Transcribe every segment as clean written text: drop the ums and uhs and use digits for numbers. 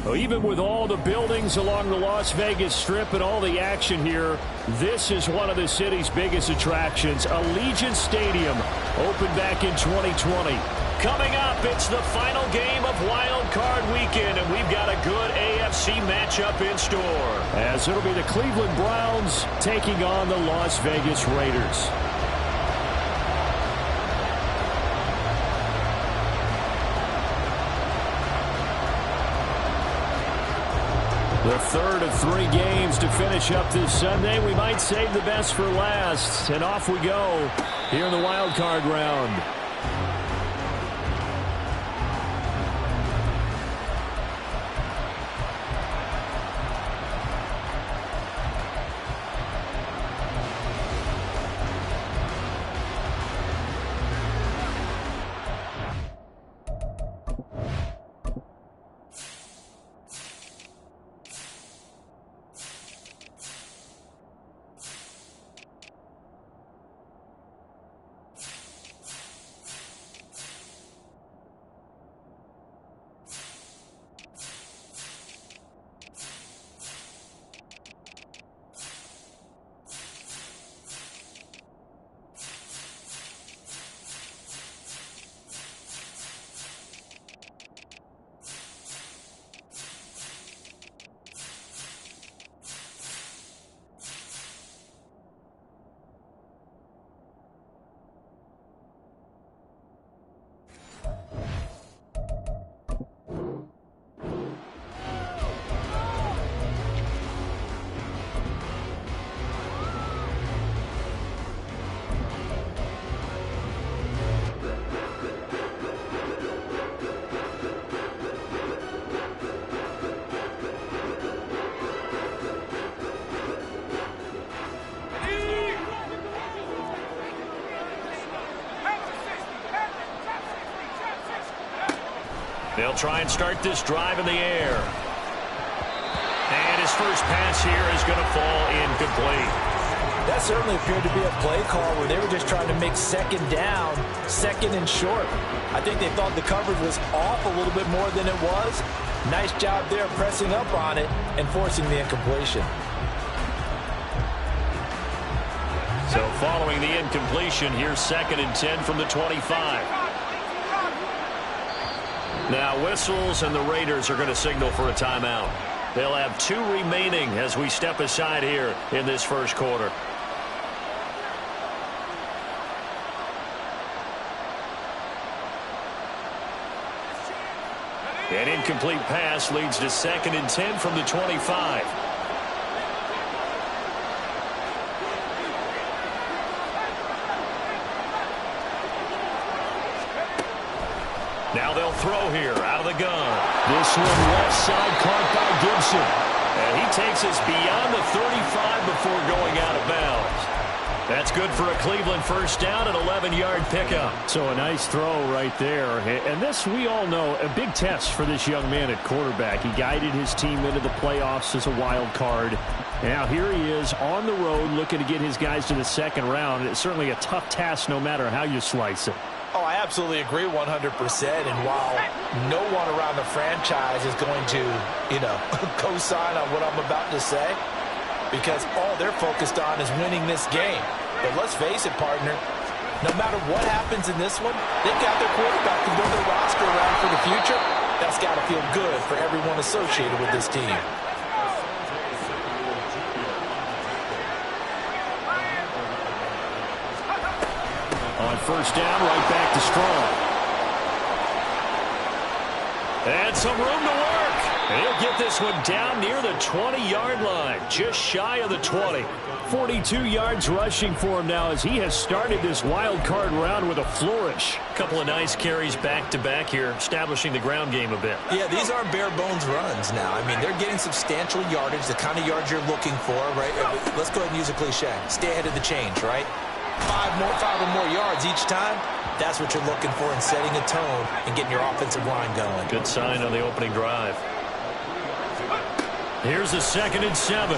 Well, even with all the buildings along the Las Vegas Strip and all the action here, this is one of the city's biggest attractions. Allegiant Stadium opened back in 2020. Coming up, it's the final game of Wild Card Weekend, and we've got a good AFC matchup in store. As it'll be the Cleveland Browns taking on the Las Vegas Raiders. The third of 3 games to finish up this Sunday. We might save the best for last. And off we go here in the wild card round. They'll try and start this drive in the air. And his first pass here is going to fall incomplete. That certainly appeared to be a play call where they were just trying to make second down, second and short. I think they thought the coverage was off a little bit more than it was. Nice job there pressing up on it and forcing the incompletion. So following the incompletion, here's 2nd and 10 from the 25. Now whistles, and the Raiders are going to signal for a timeout. They'll have 2 remaining as we step aside here in this first quarter. An incomplete pass leads to 2nd and 10 from the 25. Now they'll throw here out of the gun. This one left side caught by Gibson. And he takes us beyond the 35 before going out of bounds. That's good for a Cleveland first down, an 11-yard pickup. So a nice throw right there. And this, we all know, a big test for this young man at quarterback. He guided his team into the playoffs as a wild card. Now here he is on the road looking to get his guys to the second round. It's certainly a tough task no matter how you slice it. Oh, I absolutely agree 100%. And while no one around the franchise is going to, co-sign on what I'm about to say, because all they're focused on is winning this game. But let's face it, partner, no matter what happens in this one, they've got their quarterback to build their roster around for the future. That's got to feel good for everyone associated with this team. On first down, right back to Strong. And some room to work. And he'll get this one down near the 20-yard line, just shy of the 20. 42 yards rushing for him now as he has started this wild card round with a flourish. A couple of nice carries back-to-back here, establishing the ground game a bit. Yeah, these aren't bare-bones runs now. I mean, they're getting substantial yardage, the kind of yards you're looking for, right? Let's go ahead and use a cliche. Stay ahead of the change, right? Five or more yards each time. That's what you're looking for in setting a tone and getting your offensive line going. Good sign on the opening drive. Here's a 2nd and 7.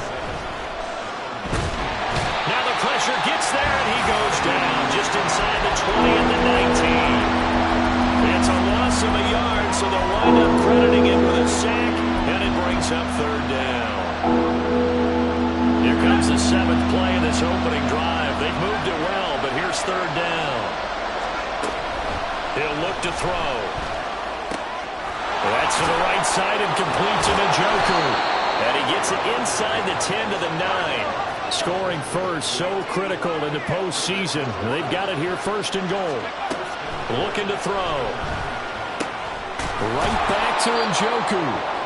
Now the pressure gets there, and he goes down just inside the 20 at the 19. It's a loss of a yard, so they'll wind up crediting him with a sack and picks up third down. Here comes the 7th play of this opening drive. They've moved it well, but here's third down. He'll look to throw. That's to the right side and complete to Njoku. And he gets it inside the 10 to the 9. Scoring first, so critical in the postseason. They've got it here, first and goal. Looking to throw. Right back to Njoku.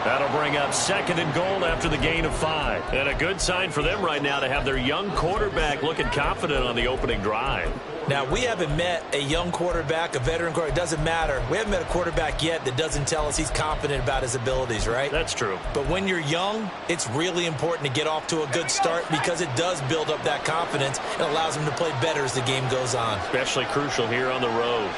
That'll bring up 2nd and goal after the gain of 5. And a good sign for them right now to have their young quarterback looking confident on the opening drive. Now, we haven't met a young quarterback, a veteran quarterback. It doesn't matter. We haven't met a quarterback yet that doesn't tell us he's confident about his abilities, right? That's true. But when you're young, it's really important to get off to a good start because it does build up that confidence and allows him to play better as the game goes on. Especially crucial here on the road.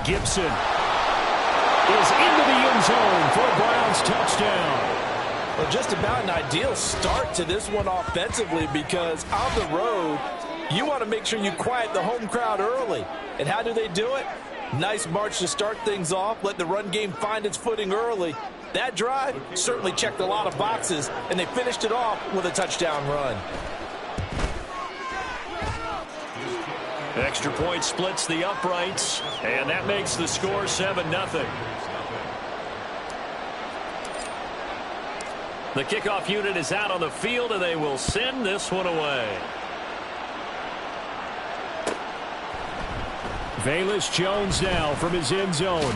Gibson is into the end zone for a Browns touchdown. Well, just about an ideal start to this one offensively because on the road, you want to make sure you quiet the home crowd early. And how do they do it? Nice march to start things off, let the run game find its footing early. That drive certainly checked a lot of boxes, and they finished it off with a touchdown run. Extra point splits the uprights, and that makes the score 7-0. The kickoff unit is out on the field, and they will send this one away. Velus Jones now from his end zone.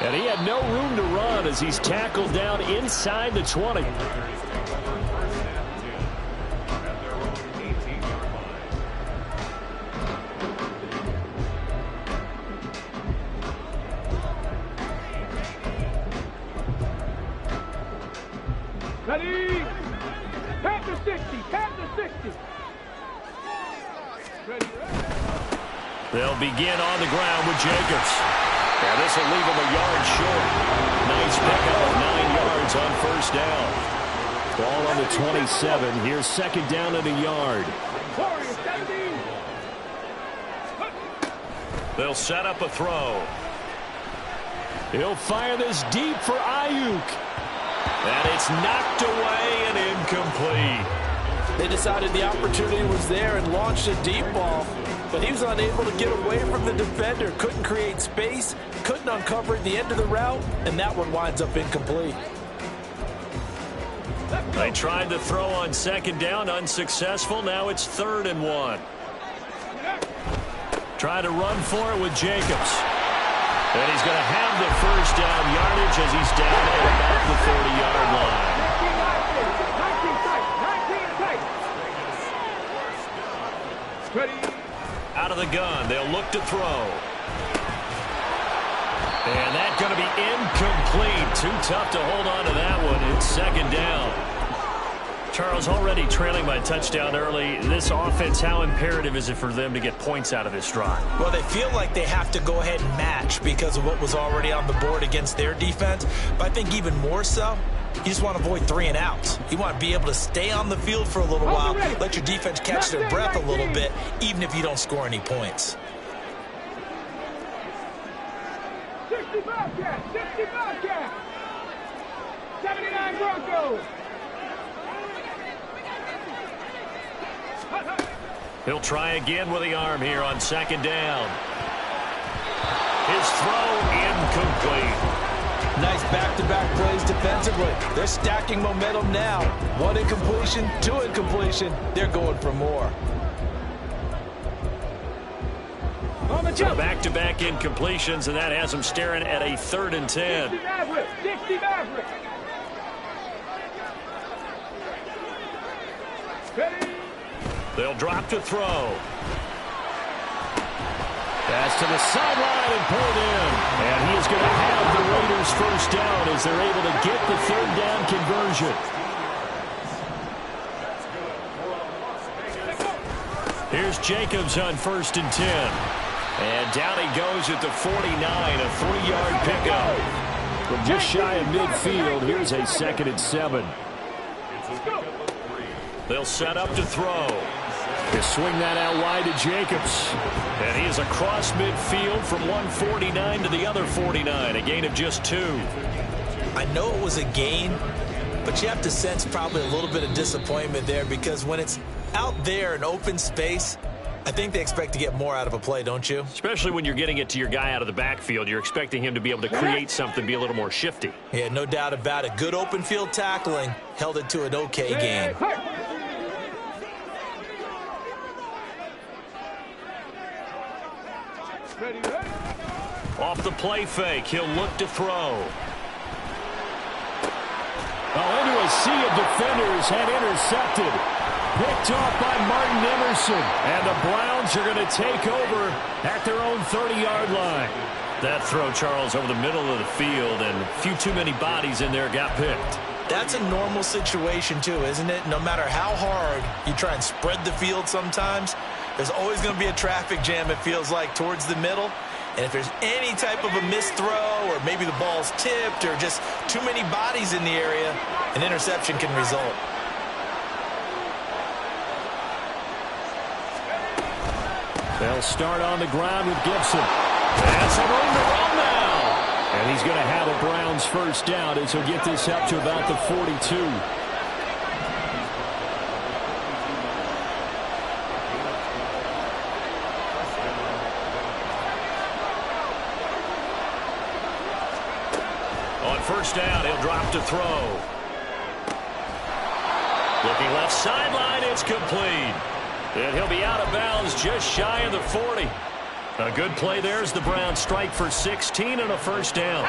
And he had no room to run as he's tackled down inside the 20. Ready? Tap to 60. Tap to 60. Ready? They'll begin on the ground with Jacobs. And this will leave him a yard short. Nice pickup of 9 yards on first down. Ball on the 27. Here's 2nd down and a yard. They'll set up a throw. He'll fire this deep for Ayuk. And it's knocked away and incomplete. They decided the opportunity was there and launched a deep ball, but he was unable to get away from the defender. Couldn't create space, couldn't uncover at the end of the route, and that one winds up incomplete. They tried to throw on 2nd down, unsuccessful. Now it's 3rd and 1. Try to run for it with Jacobs. And he's going to have the first down yardage as he's down at about the 30-yard line. Out of the gun, they'll look to throw. And that's going to be incomplete. Too tough to hold on to that one. It's 2nd down. Charles, already trailing by a touchdown early. This offense, how imperative is it for them to get points out of this drive? Well, they feel like they have to go ahead and match because of what was already on the board against their defense. But I think even more so, you just want to avoid 3 and outs. You want to be able to stay on the field for a little while, let your defense catch their breath a little bit, even if you don't score any points. 65 cat, 65 cat. 79 Broncos. He'll try again with the arm here on 2nd down. His throw incomplete. Nice back-to-back plays defensively. They're stacking momentum now. 1 incompletion, 2 incompletion. They're going for more. So back-to-back incompletions, and that has them staring at a 3rd and 10. 60 Maverick, 60 Maverick. Ready? They'll drop to throw. Pass to the sideline and pulled in. And he is going to have the Raiders first down as they're able to get the 3rd down conversion. Here's Jacobs on 1st and 10. And down he goes at the 49, a 3-yard pickup. From just shy of midfield, here's a 2nd and 7. They'll set up to throw. They swing that out wide to Jacobs. And he is across midfield from 149 to the other 49. A gain of just 2. I know it was a gain, but you have to sense probably a little bit of disappointment there, because when it's out there in open space, I think they expect to get more out of a play, don't you? Especially when you're getting it to your guy out of the backfield. You're expecting him to be able to create something, be a little more shifty. Yeah, no doubt about it. Good open field tackling held it to an okay gain. Off the play fake, he'll look to throw. Into a sea of defenders and intercepted. Picked off by Martin Emerson. And the Browns are going to take over at their own 30-yard line. That throw, Charles, over the middle of the field, and a few too many bodies in there got picked. That's a normal situation too, isn't it? No matter how hard you try and spread the field sometimes, there's always going to be a traffic jam, it feels like, towards the middle. And if there's any type of a missed throw, or maybe the ball's tipped, or just too many bodies in the area, an interception can result. They'll start on the ground with Gibson. And some room to run now. And he's going to have a Browns first down as he'll get this up to about the 42. On first down, he'll drop to throw. Looking left sideline, it's complete. And he'll be out of bounds just shy of the 40. A good play there as the Browns strike for 16 and a first down.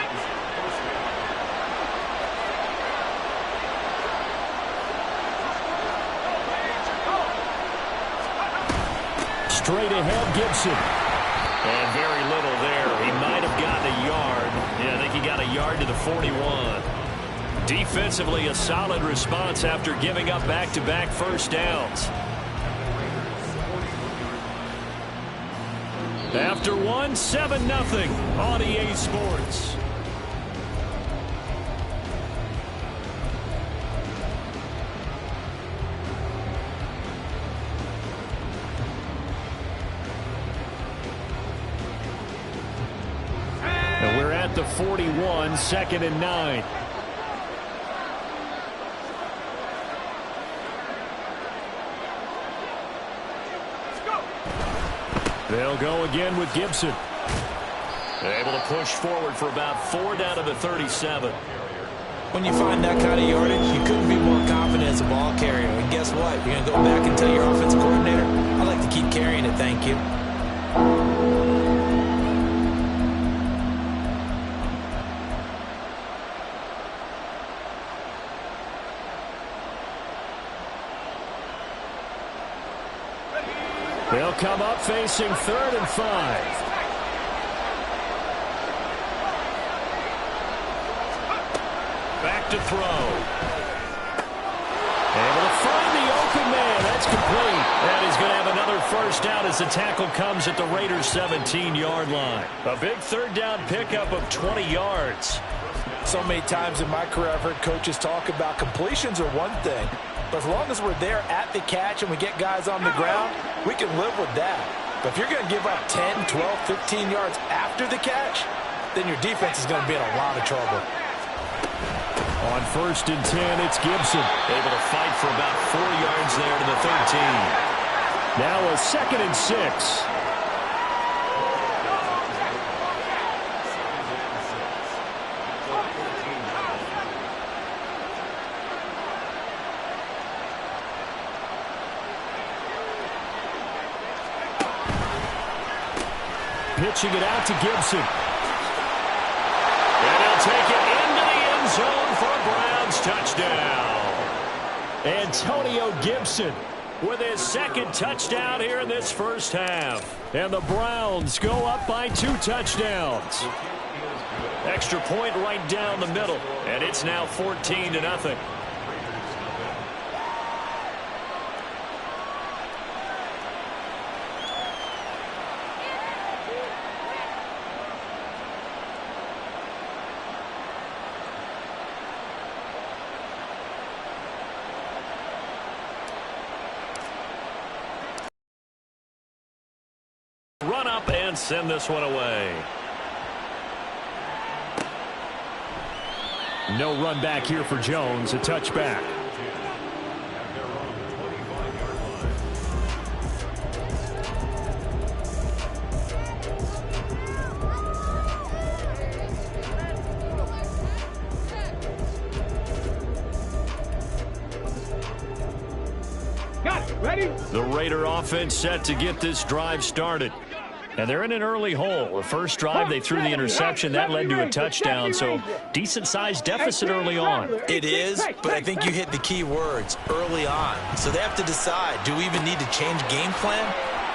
Straight ahead, Gibson. And very little there. He might have gotten a yard. Yeah, I think he got a yard to the 41. Defensively, a solid response after giving up back-to-back first downs. After one, 7-0 on EA Sports. And we're at the 41, 2nd and 9. They'll go again with Gibson. Able to push forward for about 4 down to the 37. When you find that kind of yardage, you couldn't be more confident as a ball carrier. And guess what? You're going to go back and tell your offensive coordinator, I'd like to keep carrying it, thank you. They'll come up facing 3rd and 5. Back to throw. Able to find the open man. That's complete. And he's going to have another first down as the tackle comes at the Raiders' 17-yard line. A big 3rd down pickup of 20 yards. So many times in my career I've heard coaches talk about completions are one thing, but as long as we're there at the catch and we get guys on the ground, we can live with that. But if you're going to give up 10, 12, 15 yards after the catch, then your defense is going to be in a lot of trouble. On 1st and 10, it's Gibson. Able to fight for about 4 yards there to the 13. Now a 2nd and 6. Pitching it out to Gibson. And he'll take it into the end zone for a Browns touchdown. Antonio Gibson with his 2nd touchdown here in this first half. And the Browns go up by 2 touchdowns. Extra point right down the middle. And it's now 14-0. and send this one away. No run back here for Jones. A touchback. Got it. Ready? The Raider offense set to get this drive started. And they're in an early hole. The first drive, they threw the interception. That led to a touchdown, so decent-sized deficit early on. It is, but I think you hit the key words, early on. So they have to decide, do we even need to change game plan,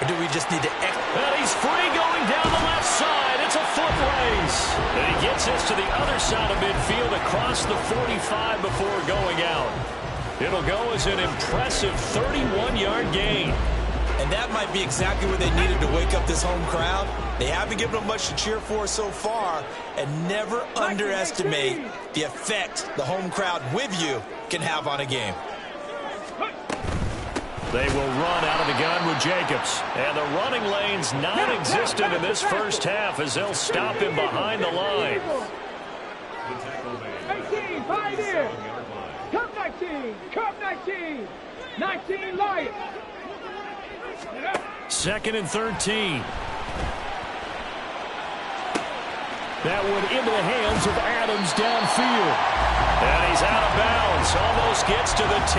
or do we just need to... And he's free going down the left side. It's a foot race. And he gets this to the other side of midfield across the 45 before going out. It'll go as an impressive 31-yard gain. And that might be exactly what they needed to wake up this home crowd. They haven't given them much to cheer for so far, and never underestimate the effect the home crowd with you can have on a game. They will run out of the gun with Jacobs. And the running lane's non-existent in this first half as they'll stop him behind the line. 18, pioneer. Curve 19, curve 19. 19, Lions. 2nd and 13. That one into the hands of Adams downfield. And he's out of bounds. Almost gets to the 10.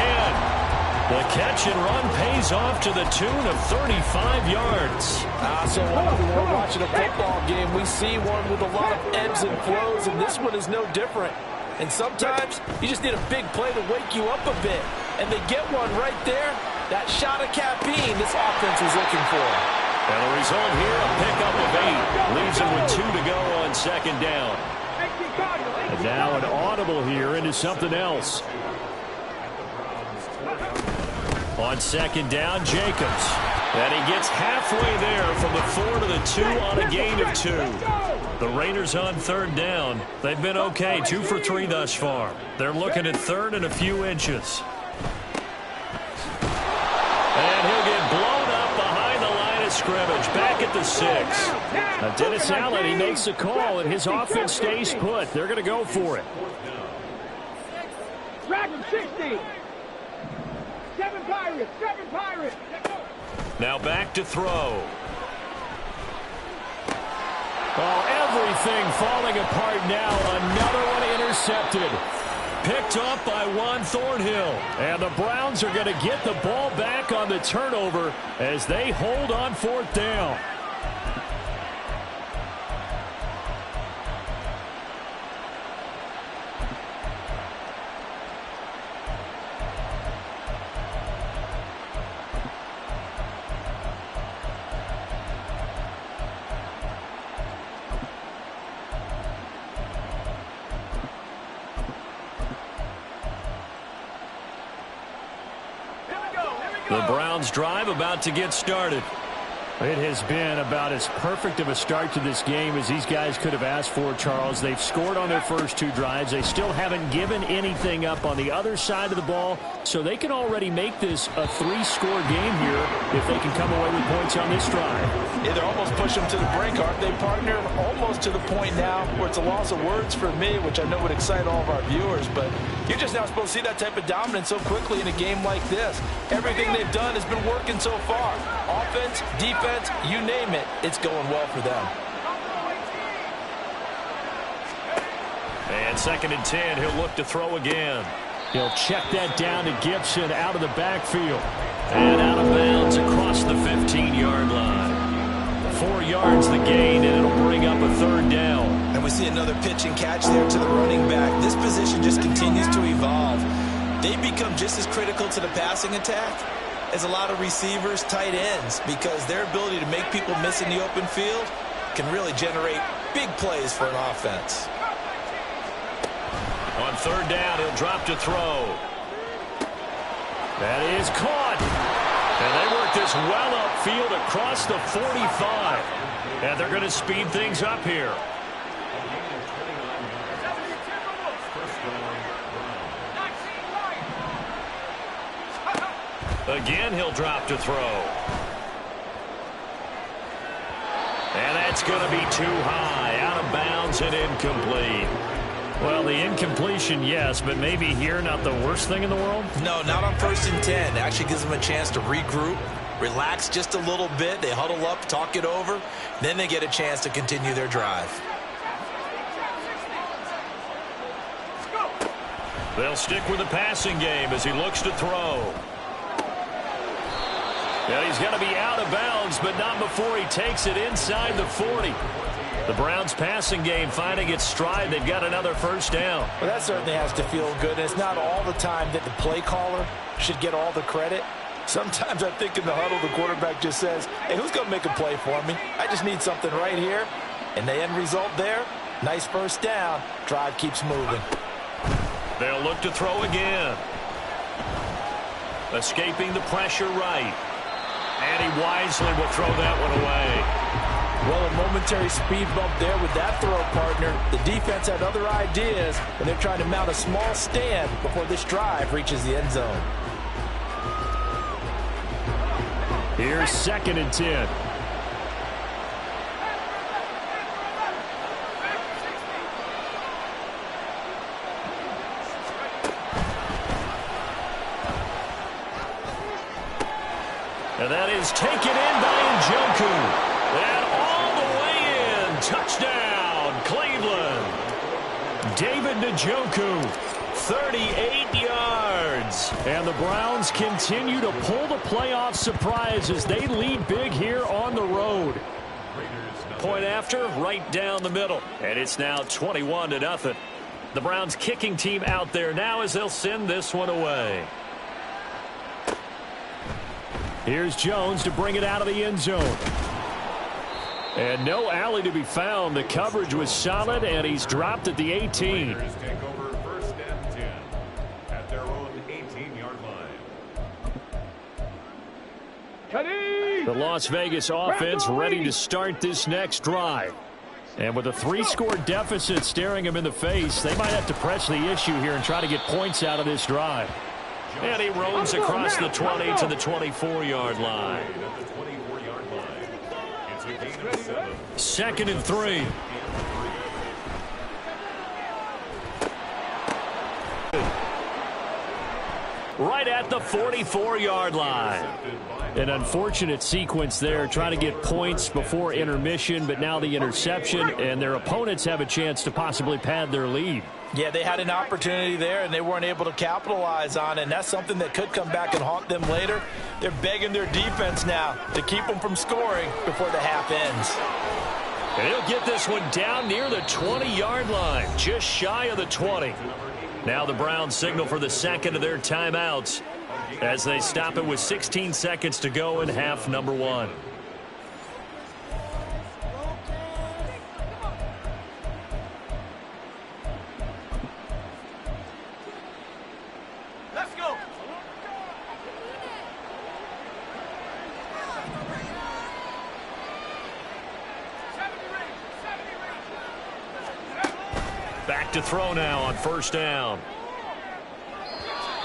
The catch and run pays off to the tune of 35 yards. So often when we're watching a football game, we see one with a lot of ebbs and flows, and this one is no different. And sometimes you just need a big play to wake you up a bit. And they get one right there. That shot of caffeine this offense was looking for. And the result here, a pickup of 8. Leaves them with 2 to go on 2nd down. And now an audible here into something else. On 2nd down, Jacobs. And he gets halfway there from the 4 to the 2 on a gain of 2. The Raiders on 3rd down. They've been okay, 2 for 3 thus far. They're looking at 3rd and a few inches. And he'll get blown up behind the line of scrimmage, back at the 6. Now Dennis Allen, he makes the call, and his offense stays put. They're going to go for it. Dragon 60. 7 Pirates, 7 Pirates. Now back to throw. Oh, everything falling apart now. Another one intercepted. Picked off by Juan Thornhill. And the Browns are going to get the ball back on the turnover as they hold on 4th down. The Browns drive about to get started. It has been about as perfect of a start to this game as these guys could have asked for, Charles. They've scored on their first 2 drives. They still haven't given anything up on the other side of the ball, so they can already make this a 3-score game here if they can come away with points on this drive. Yeah, they're almost pushing them to the brink, aren't they, partner? Almost to the point now where it's a loss of words for me, which I know would excite all of our viewers, but you're just now supposed to see that type of dominance so quickly in a game like this. Everything they've done has been working so far. Offense, defense, you name it, it's going well for them. And 2nd and 10, he'll look to throw again. He'll check that down to Gibson out of the backfield. And out of bounds across the 15-yard line. 4 yards the gain, and it'll bring up a 3rd down. And we see another pitch and catch there to the running back. This position just continues to evolve. They become just as critical to the passing attack as a lot of receivers, tight ends, because their ability to make people miss in the open field can really generate big plays for an offense. On 3rd down, he'll drop to throw. That is caught. And they work this well upfield across the 45. And they're going to speed things up here. Again, he'll drop to throw. And That's going to be too high, out of bounds and incomplete. Well, the incompletion, yes, but maybe here not the worst thing in the world? No, not on 1st and 10. It actually gives them a chance to regroup, relax just a little bit. They huddle up, talk it over. Then they get a chance to continue their drive. They'll stick with the passing game as he looks to throw. And he's going to be out of bounds, but not before he takes it inside the 40. The Browns' passing game finding its stride. They've got another first down. Well, that certainly has to feel good. It's not all the time that the play caller should get all the credit. Sometimes I think in the huddle, the quarterback just says, hey, who's going to make a play for me? I just need something right here. And the end result there, nice first down. Drive keeps moving. They'll look to throw again. Escaping the pressure right. And he wisely will throw that one away. Well, a momentary speed bump there with that throw, partner. The defense had other ideas, and they're trying to mount a small stand before this drive reaches the end zone. Here's 2nd and 10. And that is taken in by Njoku. And all the way in. Touchdown, Cleveland. David Njoku, 38 yards. And the Browns continue to pull the playoff surprise as they lead big here on the road. Point after, right down the middle. And it's now 21-0. The Browns kicking team out there now as they'll send this one away. Here's Jones to bring it out of the end zone. And no alley to be found. The coverage was solid, and he's dropped at the 18. Take over 1st and 10 at their own 18-yard line. The Las Vegas offense ready to start this next drive. And with a 3-score deficit staring him in the face, they might have to press the issue here and try to get points out of this drive. And he roams across the 20 to the 24-yard line. 2nd and 3. Right at the 44-yard line. An unfortunate sequence there, trying to get points before intermission, but now the interception, and their opponents have a chance to possibly pad their lead. Yeah, they had an opportunity there, and they weren't able to capitalize on it, and that's something that could come back and haunt them later. They're begging their defense now to keep them from scoring before the half ends. And he'll get this one down near the 20-yard line, just shy of the 20. Now the Browns signal for the second of their timeouts as they stop it with 16 seconds to go in half number 1. Let's go. Back to throw now on 1st down.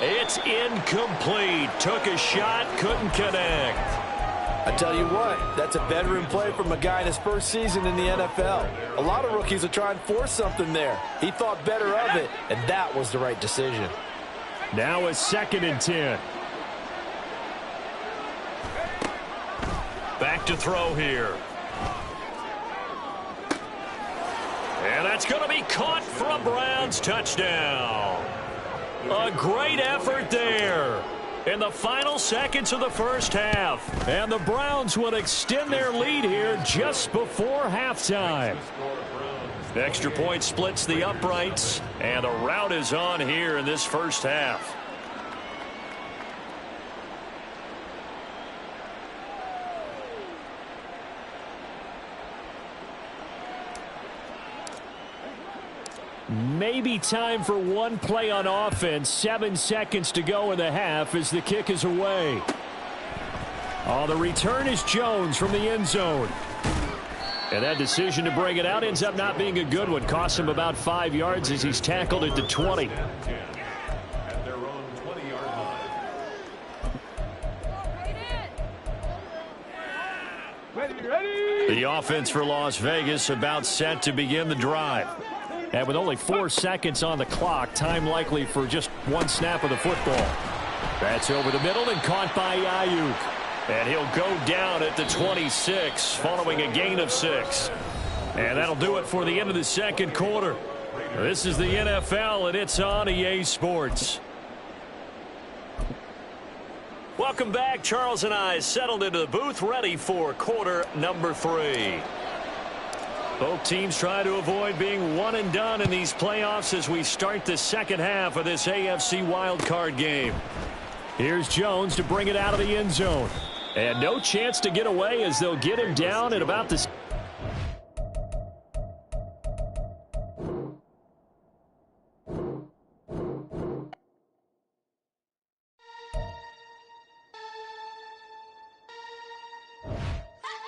It's incomplete. Took a shot, couldn't connect. I tell you what, that's a veteran play from a guy in his first season in the NFL. A lot of rookies are trying to force something there. He thought better of it, and that was the right decision. Now a 2nd and 10. Back to throw here. And that's going to be caught for a Browns touchdown. A great effort there in the final seconds of the first half. And the Browns will extend their lead here just before halftime. Extra point splits the uprights, and the rout is on here in this first half. Maybe time for one play on offense. 7 seconds to go in the half as the kick is away. Oh, the return is Jones from the end zone. And that decision to bring it out ends up not being a good one. Costs him about 5 yards as he's tackled at the 20. At their own 20-yard line. Ready. The offense for Las Vegas about set to begin the drive. And with only 4 seconds on the clock, time likely for just one snap of the football. That's over the middle and caught by Ayuk. And he'll go down at the 26 following a gain of 6. And that'll do it for the end of the second quarter. This is the NFL, and it's on EA Sports. Welcome back. Charles and I settled into the booth, ready for quarter number 3. Both teams try to avoid being one and done in these playoffs as we start the second half of this AFC wildcard game. Here's Jones to bring it out of the end zone. And no chance to get away as they'll get him down at about the